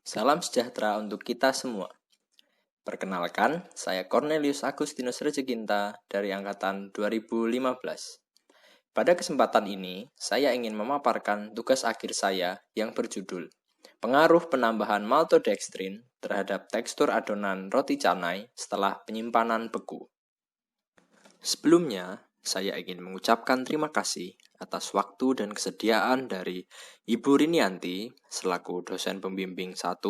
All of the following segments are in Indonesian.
Salam sejahtera untuk kita semua. Perkenalkan, saya Cornelius Agustinus Rejeginta dari Angkatan 2015. Pada kesempatan ini, saya ingin memaparkan tugas akhir saya yang berjudul Pengaruh penambahan maltodextrin terhadap tekstur adonan roti canai setelah penyimpanan beku. Sebelumnya, saya ingin mengucapkan terima kasih atas waktu dan kesediaan dari Ibu Rinianti selaku dosen pembimbing 1,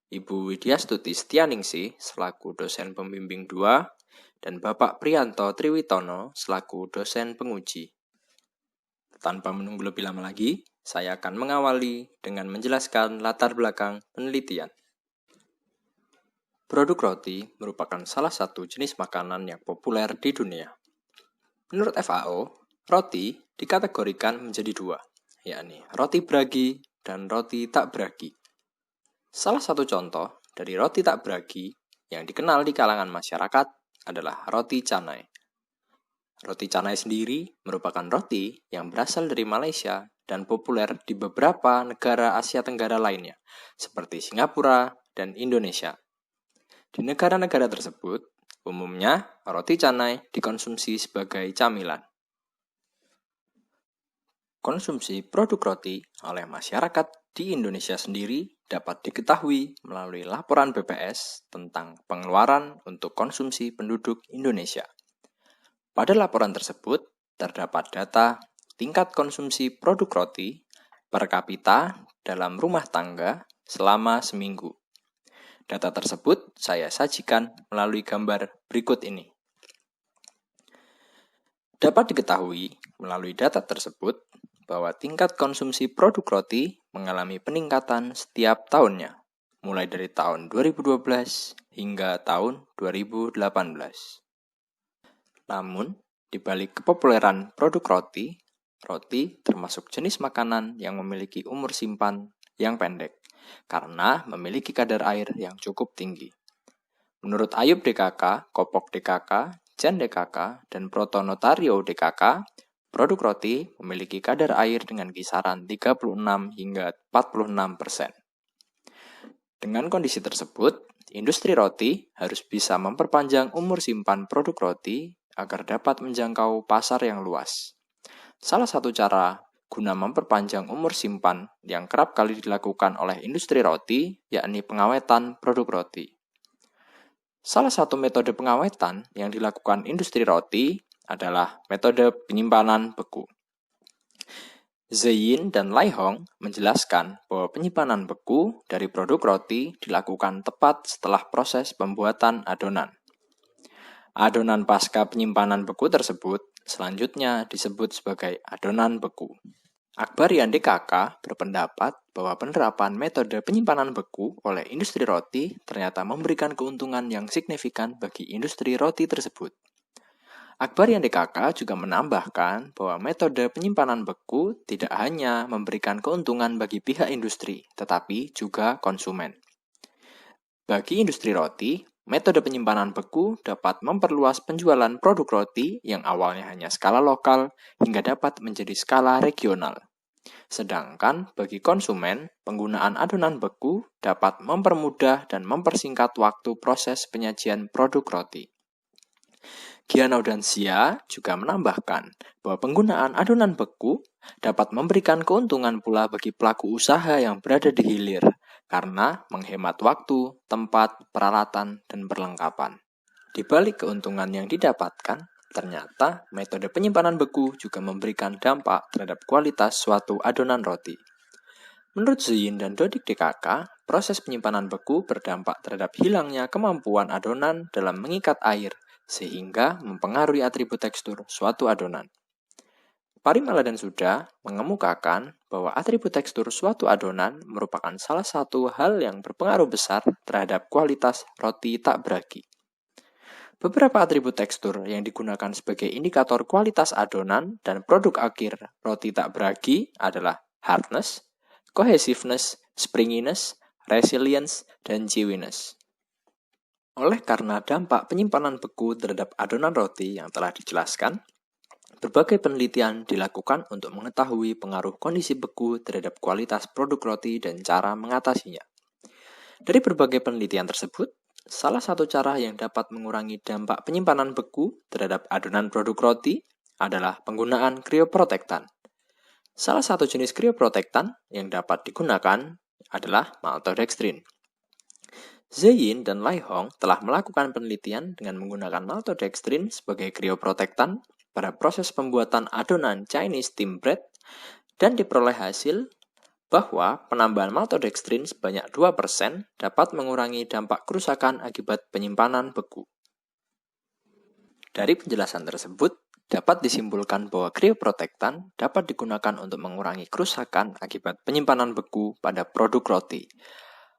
Ibu Widyastuti Setianingsih selaku dosen pembimbing 2, dan Bapak Priyanto Triwitono selaku dosen penguji. Tanpa menunggu lebih lama lagi, saya akan mengawali dengan menjelaskan latar belakang penelitian. Produk roti merupakan salah satu jenis makanan yang populer di dunia. Menurut FAO, roti dikategorikan menjadi dua, yakni roti bragi dan roti tak bragi. Salah satu contoh dari roti tak bragi yang dikenal di kalangan masyarakat adalah roti canai. Roti canai sendiri merupakan roti yang berasal dari Malaysia dan populer di beberapa negara Asia Tenggara lainnya, seperti Singapura dan Indonesia. Di negara-negara tersebut, umumnya roti canai dikonsumsi sebagai camilan. Konsumsi produk roti oleh masyarakat di Indonesia sendiri dapat diketahui melalui laporan BPS tentang pengeluaran untuk konsumsi penduduk Indonesia. Pada laporan tersebut, terdapat data tingkat konsumsi produk roti per kapita dalam rumah tangga selama seminggu. Data tersebut saya sajikan melalui gambar berikut ini. Dapat diketahui melalui data tersebut bahwa tingkat konsumsi produk roti mengalami peningkatan setiap tahunnya, mulai dari tahun 2012 hingga tahun 2018. Namun, di balik kepopuleran produk roti, roti termasuk jenis makanan yang memiliki umur simpan yang pendek, karena memiliki kadar air yang cukup tinggi. Menurut Ayub DKK, Kopok DKK, Jen DKK, dan Protonotario DKK, produk roti memiliki kadar air dengan kisaran 36 hingga 46%. Dengan kondisi tersebut, industri roti harus bisa memperpanjang umur simpan produk roti agar dapat menjangkau pasar yang luas. Salah satu cara guna memperpanjang umur simpan yang kerap kali dilakukan oleh industri roti, yakni pengawetan produk roti. Salah satu metode pengawetan yang dilakukan industri roti adalah metode penyimpanan beku. Zeyin dan Laihong menjelaskan bahwa penyimpanan beku dari produk roti dilakukan tepat setelah proses pembuatan adonan. Adonan pasca penyimpanan beku tersebut selanjutnya disebut sebagai adonan beku. Akbarian DKK berpendapat bahwa penerapan metode penyimpanan beku oleh industri roti ternyata memberikan keuntungan yang signifikan bagi industri roti tersebut. Akbarian DKK juga menambahkan bahwa metode penyimpanan beku tidak hanya memberikan keuntungan bagi pihak industri, tetapi juga konsumen. Bagi industri roti, metode penyimpanan beku dapat memperluas penjualan produk roti yang awalnya hanya skala lokal hingga dapat menjadi skala regional. Sedangkan bagi konsumen, penggunaan adonan beku dapat mempermudah dan mempersingkat waktu proses penyajian produk roti. Gianau dan Xia juga menambahkan bahwa penggunaan adonan beku dapat memberikan keuntungan pula bagi pelaku usaha yang berada di hilir karena menghemat waktu, tempat, peralatan, dan perlengkapan. Di balik keuntungan yang didapatkan, ternyata metode penyimpanan beku juga memberikan dampak terhadap kualitas suatu adonan roti. Menurut Zeyin dan Dodik DKK, proses penyimpanan beku berdampak terhadap hilangnya kemampuan adonan dalam mengikat air sehingga mempengaruhi atribut tekstur suatu adonan. Parimala dan Suda mengemukakan bahwa atribut tekstur suatu adonan merupakan salah satu hal yang berpengaruh besar terhadap kualitas roti tak bragi. Beberapa atribut tekstur yang digunakan sebagai indikator kualitas adonan dan produk akhir roti tak bragi adalah hardness, cohesiveness, springiness, resilience, dan chewiness. Oleh karena dampak penyimpanan beku terhadap adonan roti yang telah dijelaskan, berbagai penelitian dilakukan untuk mengetahui pengaruh kondisi beku terhadap kualitas produk roti dan cara mengatasinya. Dari berbagai penelitian tersebut, salah satu cara yang dapat mengurangi dampak penyimpanan beku terhadap adonan produk roti adalah penggunaan cryoprotectant. Salah satu jenis cryoprotectant yang dapat digunakan adalah maltodextrin. Zeyin dan Lai Hong telah melakukan penelitian dengan menggunakan maltodextrin sebagai cryoprotectant pada proses pembuatan adonan Chinese steam bread dan diperoleh hasil bahwa penambahan maltodextrin sebanyak 2% dapat mengurangi dampak kerusakan akibat penyimpanan beku. Dari penjelasan tersebut, dapat disimpulkan bahwa cryoprotectant dapat digunakan untuk mengurangi kerusakan akibat penyimpanan beku pada produk roti.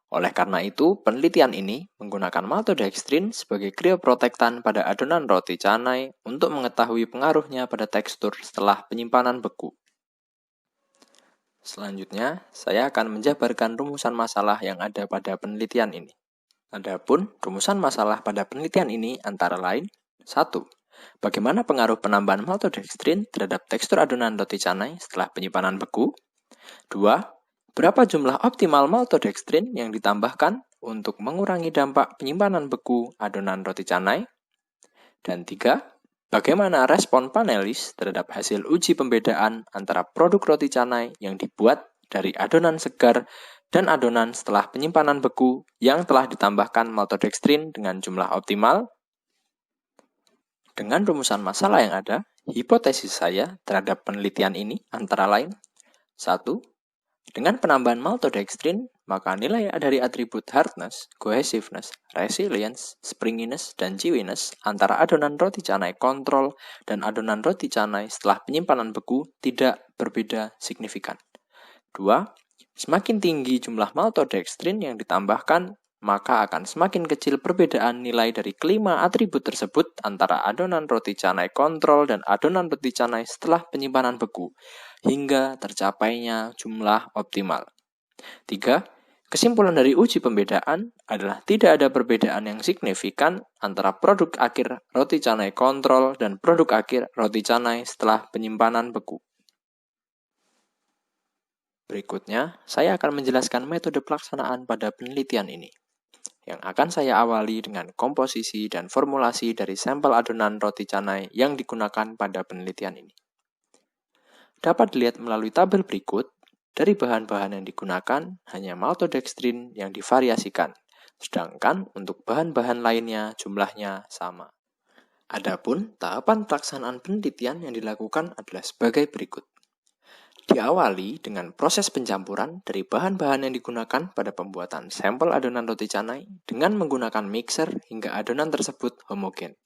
Oleh karena itu, penelitian ini menggunakan maltodextrin sebagai cryoprotectant pada adonan roti canai untuk mengetahui pengaruhnya pada tekstur setelah penyimpanan beku. Selanjutnya, saya akan menjabarkan rumusan masalah yang ada pada penelitian ini. Adapun rumusan masalah pada penelitian ini antara lain: 1. Bagaimana pengaruh penambahan maltodextrin terhadap tekstur adonan roti canai setelah penyimpanan beku? 2. Berapa jumlah optimal maltodextrin yang ditambahkan untuk mengurangi dampak penyimpanan beku adonan roti canai? Dan 3. Bagaimana respon panelis terhadap hasil uji pembedaan antara produk roti canai yang dibuat dari adonan segar dan adonan setelah penyimpanan beku yang telah ditambahkan maltodextrin dengan jumlah optimal? Dengan rumusan masalah yang ada, hipotesis saya terhadap penelitian ini antara lain: 1. Dengan penambahan maltodextrin, maka nilai dari atribut hardness, cohesiveness, resilience, springiness, dan chewiness antara adonan roti canai kontrol dan adonan roti canai setelah penyimpanan beku tidak berbeda signifikan. 2. Semakin tinggi jumlah maltodextrin yang ditambahkan, maka akan semakin kecil perbedaan nilai dari kelima atribut tersebut antara adonan roti canai kontrol dan adonan roti canai setelah penyimpanan beku, hingga tercapainya jumlah optimal. 3. Kesimpulan dari uji pembedaan adalah tidak ada perbedaan yang signifikan antara produk akhir roti canai kontrol dan produk akhir roti canai setelah penyimpanan beku. Berikutnya, saya akan menjelaskan metode pelaksanaan pada penelitian ini, yang akan saya awali dengan komposisi dan formulasi dari sampel adonan roti canai yang digunakan pada penelitian ini. Dapat dilihat melalui tabel berikut, dari bahan-bahan yang digunakan hanya maltodextrin yang divariasikan, sedangkan untuk bahan-bahan lainnya jumlahnya sama. Adapun tahapan pelaksanaan penelitian yang dilakukan adalah sebagai berikut. Diawali dengan proses pencampuran dari bahan-bahan yang digunakan pada pembuatan sampel adonan roti canai dengan menggunakan mixer hingga adonan tersebut homogen.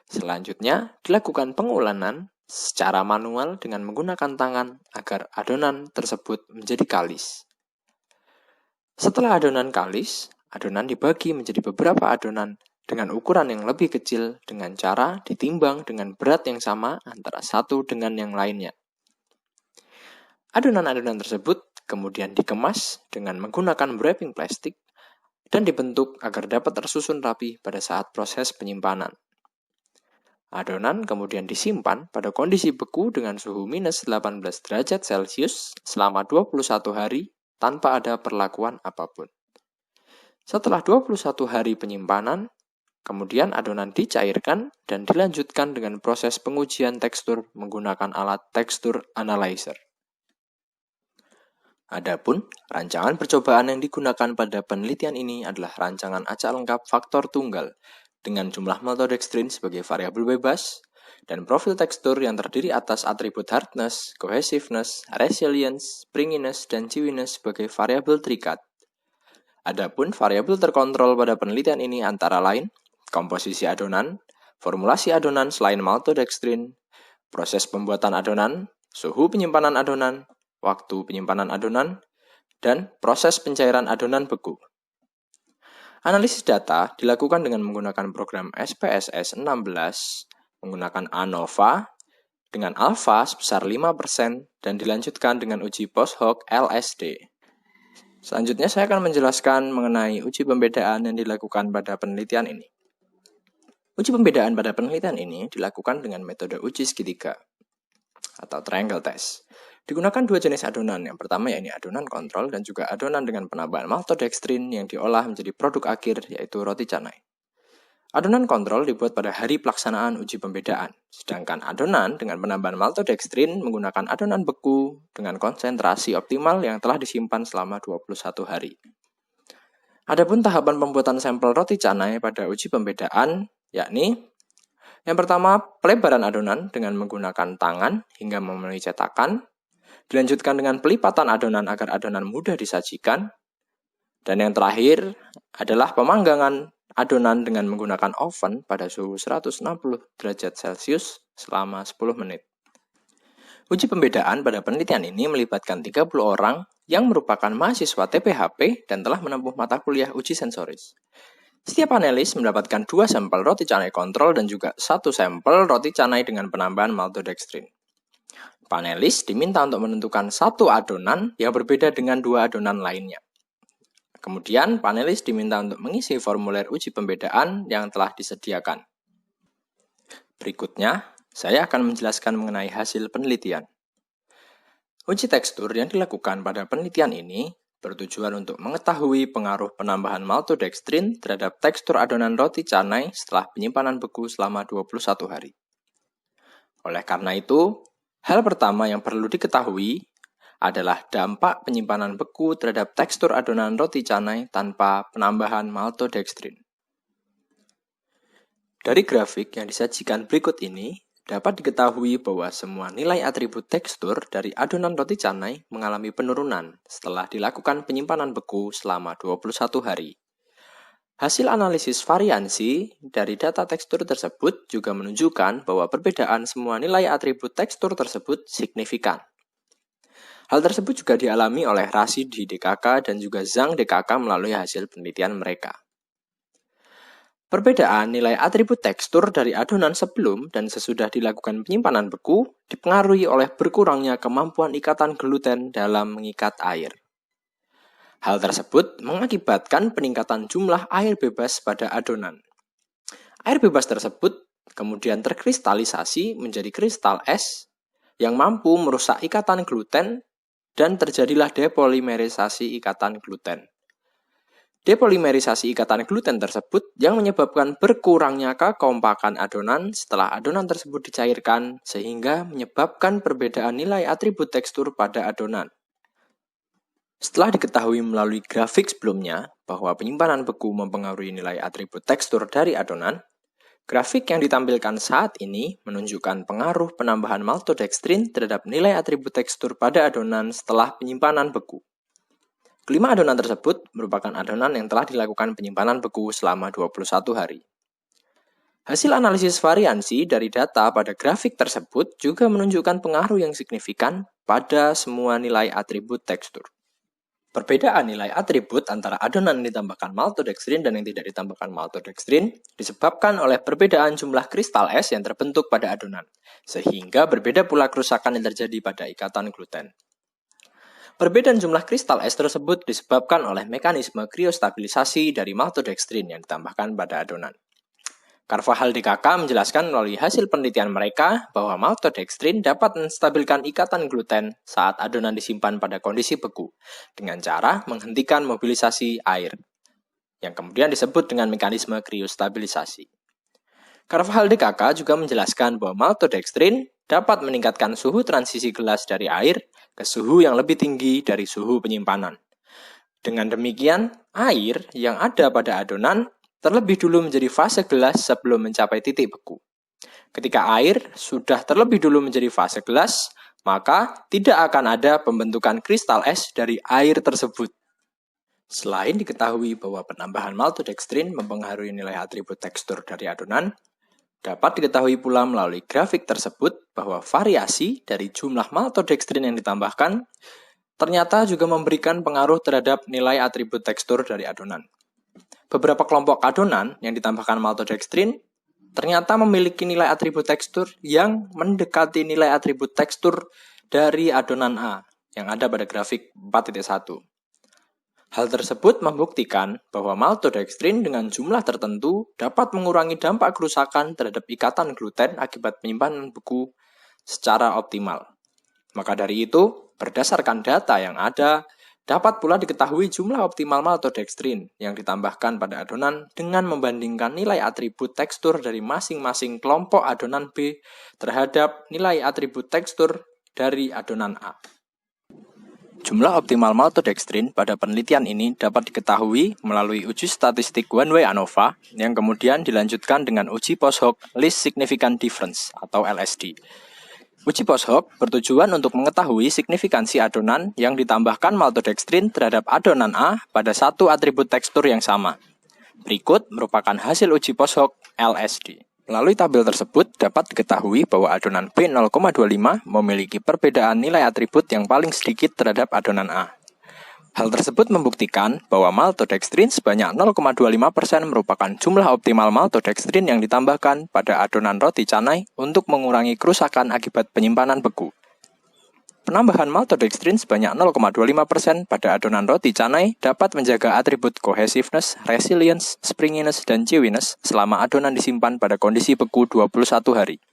Selanjutnya, dilakukan pengulanan secara manual dengan menggunakan tangan agar adonan tersebut menjadi kalis. Setelah adonan kalis, adonan dibagi menjadi beberapa adonan dengan ukuran yang lebih kecil dengan cara ditimbang dengan berat yang sama antara satu dengan yang lainnya. Adonan-adonan tersebut kemudian dikemas dengan menggunakan wrapping plastik dan dibentuk agar dapat tersusun rapi pada saat proses penyimpanan. Adonan kemudian disimpan pada kondisi beku dengan suhu minus 18 derajat Celcius selama 21 hari tanpa ada perlakuan apapun. Setelah 21 hari penyimpanan, kemudian adonan dicairkan dan dilanjutkan dengan proses pengujian tekstur menggunakan alat tekstur analyzer. Adapun, rancangan percobaan yang digunakan pada penelitian ini adalah rancangan acak lengkap faktor tunggal dengan jumlah maltodextrin sebagai variabel bebas dan profil tekstur yang terdiri atas atribut hardness, cohesiveness, resilience, springiness, dan chewiness sebagai variabel terikat. Adapun variabel terkontrol pada penelitian ini antara lain komposisi adonan, formulasi adonan selain maltodextrin, proses pembuatan adonan, suhu penyimpanan adonan, waktu penyimpanan adonan, dan proses pencairan adonan beku. Analisis data dilakukan dengan menggunakan program SPSS 16, menggunakan ANOVA, dengan alfa sebesar 5% dan dilanjutkan dengan uji post hoc LSD. Selanjutnya saya akan menjelaskan mengenai uji pembedaan yang dilakukan pada penelitian ini. Uji pembedaan pada penelitian ini dilakukan dengan metode uji segitiga atau triangle test. Digunakan dua jenis adonan. Yang pertama yakni adonan kontrol dan juga adonan dengan penambahan maltodextrin yang diolah menjadi produk akhir yaitu roti canai. Adonan kontrol dibuat pada hari pelaksanaan uji pembedaan, sedangkan adonan dengan penambahan maltodextrin menggunakan adonan beku dengan konsentrasi optimal yang telah disimpan selama 21 hari. Adapun tahapan pembuatan sampel roti canai pada uji pembedaan, yakni yang pertama pelebaran adonan dengan menggunakan tangan hingga memenuhi cetakan, dilanjutkan dengan pelipatan adonan agar adonan mudah disajikan, dan yang terakhir adalah pemanggangan adonan dengan menggunakan oven pada suhu 160 derajat Celcius selama 10 menit. Uji pembedaan pada penelitian ini melibatkan 30 orang yang merupakan mahasiswa TPHP dan telah menempuh mata kuliah uji sensoris. Setiap panelis mendapatkan 2 sampel roti canai kontrol dan juga 1 sampel roti canai dengan penambahan maltodextrin. Panelis diminta untuk menentukan 1 adonan yang berbeda dengan 2 adonan lainnya. Kemudian, panelis diminta untuk mengisi formulir uji pembedaan yang telah disediakan. Berikutnya, saya akan menjelaskan mengenai hasil penelitian. Uji tekstur yang dilakukan pada penelitian ini bertujuan untuk mengetahui pengaruh penambahan maltodextrin terhadap tekstur adonan roti canai setelah penyimpanan beku selama 21 hari. Oleh karena itu, hal pertama yang perlu diketahui adalah dampak penyimpanan beku terhadap tekstur adonan roti canai tanpa penambahan maltodextrin. Dari grafik yang disajikan berikut ini, dapat diketahui bahwa semua nilai atribut tekstur dari adonan roti canai mengalami penurunan setelah dilakukan penyimpanan beku selama 21 hari. Hasil analisis variansi dari data tekstur tersebut juga menunjukkan bahwa perbedaan semua nilai atribut tekstur tersebut signifikan. Hal tersebut juga dialami oleh Rashid di DKK dan juga Zhang DKK melalui hasil penelitian mereka. Perbedaan nilai atribut tekstur dari adonan sebelum dan sesudah dilakukan penyimpanan beku dipengaruhi oleh berkurangnya kemampuan ikatan gluten dalam mengikat air. Hal tersebut mengakibatkan peningkatan jumlah air bebas pada adonan. Air bebas tersebut kemudian terkristalisasi menjadi kristal es yang mampu merusak ikatan gluten dan terjadilah depolimerisasi ikatan gluten. Depolimerisasi ikatan gluten tersebut yang menyebabkan berkurangnya kekompakan adonan setelah adonan tersebut dicairkan sehingga menyebabkan perbedaan nilai atribut tekstur pada adonan. Setelah diketahui melalui grafik sebelumnya bahwa penyimpanan beku mempengaruhi nilai atribut tekstur dari adonan, grafik yang ditampilkan saat ini menunjukkan pengaruh penambahan maltodextrin terhadap nilai atribut tekstur pada adonan setelah penyimpanan beku. Kelima adonan tersebut merupakan adonan yang telah dilakukan penyimpanan beku selama 21 hari. Hasil analisis variansi dari data pada grafik tersebut juga menunjukkan pengaruh yang signifikan pada semua nilai atribut tekstur. Perbedaan nilai atribut antara adonan yang ditambahkan maltodextrin dan yang tidak ditambahkan maltodextrin disebabkan oleh perbedaan jumlah kristal es yang terbentuk pada adonan, sehingga berbeda pula kerusakan yang terjadi pada ikatan gluten. Perbedaan jumlah kristal es tersebut disebabkan oleh mekanisme kriostabilisasi dari maltodextrin yang ditambahkan pada adonan. Carvajal DKK menjelaskan melalui hasil penelitian mereka bahwa maltodextrin dapat menstabilkan ikatan gluten saat adonan disimpan pada kondisi beku dengan cara menghentikan mobilisasi air, yang kemudian disebut dengan mekanisme kriostabilisasi. Carvajal DKK juga menjelaskan bahwa maltodextrin dapat meningkatkan suhu transisi gelas dari air ke suhu yang lebih tinggi dari suhu penyimpanan. Dengan demikian, air yang ada pada adonan terlebih dulu menjadi fase gelas sebelum mencapai titik beku. Ketika air sudah terlebih dulu menjadi fase gelas, maka tidak akan ada pembentukan kristal es dari air tersebut. Selain diketahui bahwa penambahan maltodextrin mempengaruhi nilai atribut tekstur dari adonan, dapat diketahui pula melalui grafik tersebut bahwa variasi dari jumlah maltodextrin yang ditambahkan ternyata juga memberikan pengaruh terhadap nilai atribut tekstur dari adonan. Beberapa kelompok adonan yang ditambahkan maltodextrin ternyata memiliki nilai atribut tekstur yang mendekati nilai atribut tekstur dari adonan A yang ada pada grafik 4.1. Hal tersebut membuktikan bahwa maltodextrin dengan jumlah tertentu dapat mengurangi dampak kerusakan terhadap ikatan gluten akibat penyimpanan beku secara optimal. Maka dari itu, berdasarkan data yang ada, dapat pula diketahui jumlah optimal maltodextrin yang ditambahkan pada adonan dengan membandingkan nilai atribut tekstur dari masing-masing kelompok adonan B terhadap nilai atribut tekstur dari adonan A. Jumlah optimal maltodextrin pada penelitian ini dapat diketahui melalui uji statistik one-way ANOVA yang kemudian dilanjutkan dengan uji post hoc least significant difference atau LSD. Uji post hoc bertujuan untuk mengetahui signifikansi adonan yang ditambahkan maltodextrin terhadap adonan A pada satu atribut tekstur yang sama. Berikut merupakan hasil uji post hoc LSD. Melalui tabel tersebut dapat diketahui bahwa adonan B0,25 memiliki perbedaan nilai atribut yang paling sedikit terhadap adonan A. Hal tersebut membuktikan bahwa maltodextrin sebanyak 0,25% merupakan jumlah optimal maltodextrin yang ditambahkan pada adonan roti canai untuk mengurangi kerusakan akibat penyimpanan beku. Penambahan maltodextrin sebanyak 0,25% pada adonan roti canai dapat menjaga atribut cohesiveness, resilience, springiness, dan chewiness selama adonan disimpan pada kondisi beku 21 hari.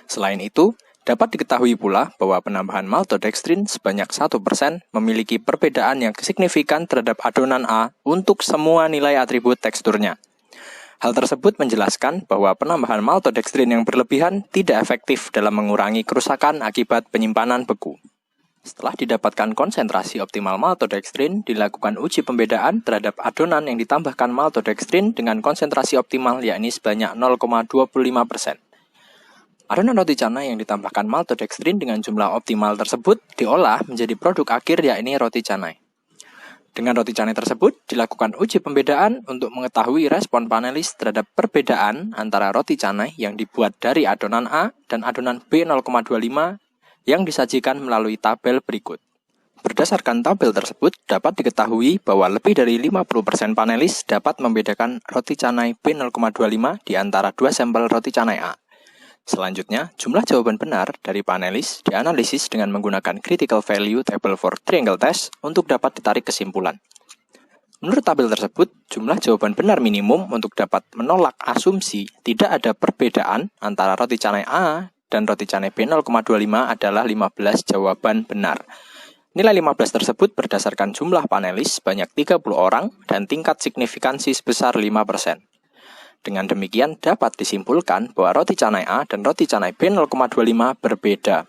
Selain itu, dapat diketahui pula bahwa penambahan maltodextrin sebanyak 1% memiliki perbedaan yang signifikan terhadap adonan A untuk semua nilai atribut teksturnya. Hal tersebut menjelaskan bahwa penambahan maltodextrin yang berlebihan tidak efektif dalam mengurangi kerusakan akibat penyimpanan beku. Setelah didapatkan konsentrasi optimal maltodextrin, dilakukan uji pembedaan terhadap adonan yang ditambahkan maltodextrin dengan konsentrasi optimal yakni sebanyak 0,25%. Adonan roti canai yang ditambahkan maltodextrin dengan jumlah optimal tersebut diolah menjadi produk akhir yakni roti canai. Dengan roti canai tersebut, dilakukan uji pembedaan untuk mengetahui respon panelis terhadap perbedaan antara roti canai yang dibuat dari adonan A dan adonan B0,25 yang disajikan melalui tabel berikut. Berdasarkan tabel tersebut, dapat diketahui bahwa lebih dari 50% panelis dapat membedakan roti canai B0,25 di antara dua sampel roti canai A. Selanjutnya, jumlah jawaban benar dari panelis dianalisis dengan menggunakan critical value table for triangle test untuk dapat ditarik kesimpulan. Menurut tabel tersebut, jumlah jawaban benar minimum untuk dapat menolak asumsi tidak ada perbedaan antara roti canai A dan roti canai B0,25 adalah 15 jawaban benar. Nilai 15 tersebut berdasarkan jumlah panelis sebanyak 30 orang dan tingkat signifikansi sebesar 5%. Dengan demikian dapat disimpulkan bahwa roti canai A dan roti canai B0,25 berbeda.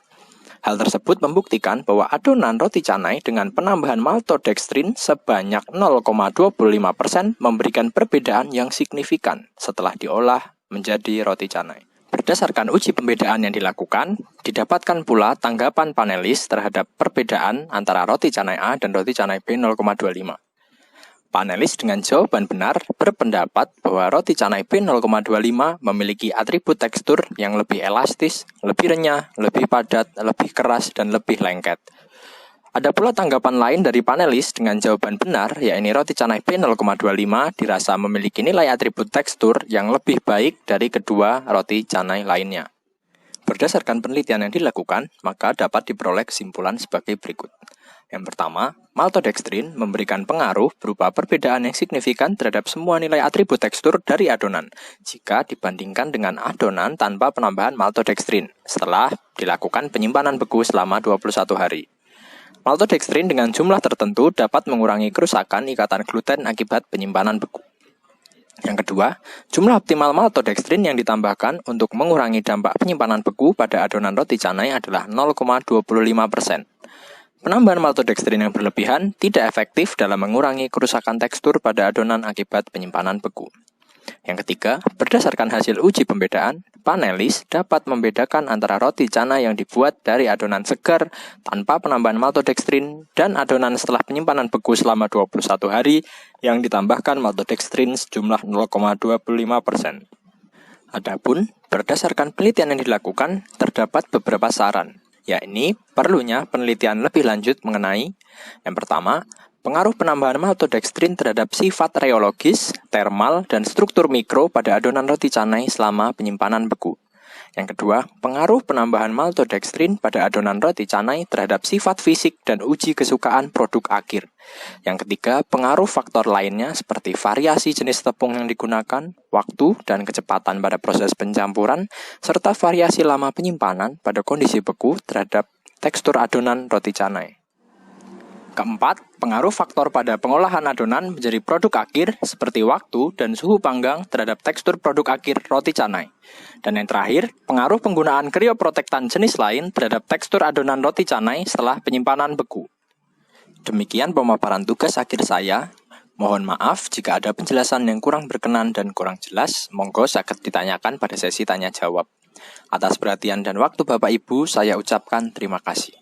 Hal tersebut membuktikan bahwa adonan roti canai dengan penambahan maltodextrin sebanyak 0,25% memberikan perbedaan yang signifikan setelah diolah menjadi roti canai. Berdasarkan uji pembedaan yang dilakukan, didapatkan pula tanggapan panelis terhadap perbedaan antara roti canai A dan roti canai B0,25. Panelis dengan jawaban benar berpendapat bahwa roti canai B0,25 memiliki atribut tekstur yang lebih elastis, lebih renyah, lebih padat, lebih keras, dan lebih lengket. Ada pula tanggapan lain dari panelis dengan jawaban benar, yakni roti canai B0,25 dirasa memiliki nilai atribut tekstur yang lebih baik dari kedua roti canai lainnya. Berdasarkan penelitian yang dilakukan, maka dapat diperoleh kesimpulan sebagai berikut. Yang pertama, maltodextrin memberikan pengaruh berupa perbedaan yang signifikan terhadap semua nilai atribut tekstur dari adonan jika dibandingkan dengan adonan tanpa penambahan maltodextrin setelah dilakukan penyimpanan beku selama 21 hari. Maltodextrin dengan jumlah tertentu dapat mengurangi kerusakan ikatan gluten akibat penyimpanan beku. Yang kedua, jumlah optimal maltodextrin yang ditambahkan untuk mengurangi dampak penyimpanan beku pada adonan roti canai adalah 0,25%. Penambahan maltodextrin yang berlebihan tidak efektif dalam mengurangi kerusakan tekstur pada adonan akibat penyimpanan beku. Yang ketiga, berdasarkan hasil uji pembedaan, panelis dapat membedakan antara roti canai yang dibuat dari adonan segar tanpa penambahan maltodextrin dan adonan setelah penyimpanan beku selama 21 hari yang ditambahkan maltodextrin sejumlah 0,25%. Adapun, berdasarkan penelitian yang dilakukan, terdapat beberapa saran, yakni perlunya penelitian lebih lanjut mengenai yang pertama, pengaruh penambahan maltodextrin terhadap sifat reologis, termal, dan struktur mikro pada adonan roti canai selama penyimpanan beku. Yang kedua, pengaruh penambahan maltodextrin pada adonan roti canai terhadap sifat fisik dan uji kesukaan produk akhir. Yang ketiga, pengaruh faktor lainnya seperti variasi jenis tepung yang digunakan, waktu dan kecepatan pada proses pencampuran, serta variasi lama penyimpanan pada kondisi beku terhadap tekstur adonan roti canai. Keempat, pengaruh faktor pada pengolahan adonan menjadi produk akhir seperti waktu dan suhu panggang terhadap tekstur produk akhir roti canai. Dan yang terakhir, pengaruh penggunaan krioprotektan jenis lain terhadap tekstur adonan roti canai setelah penyimpanan beku. Demikian pemaparan tugas akhir saya. Mohon maaf jika ada penjelasan yang kurang berkenan dan kurang jelas, monggo saged ditanyakan pada sesi tanya jawab. Atas perhatian dan waktu Bapak Ibu, saya ucapkan terima kasih.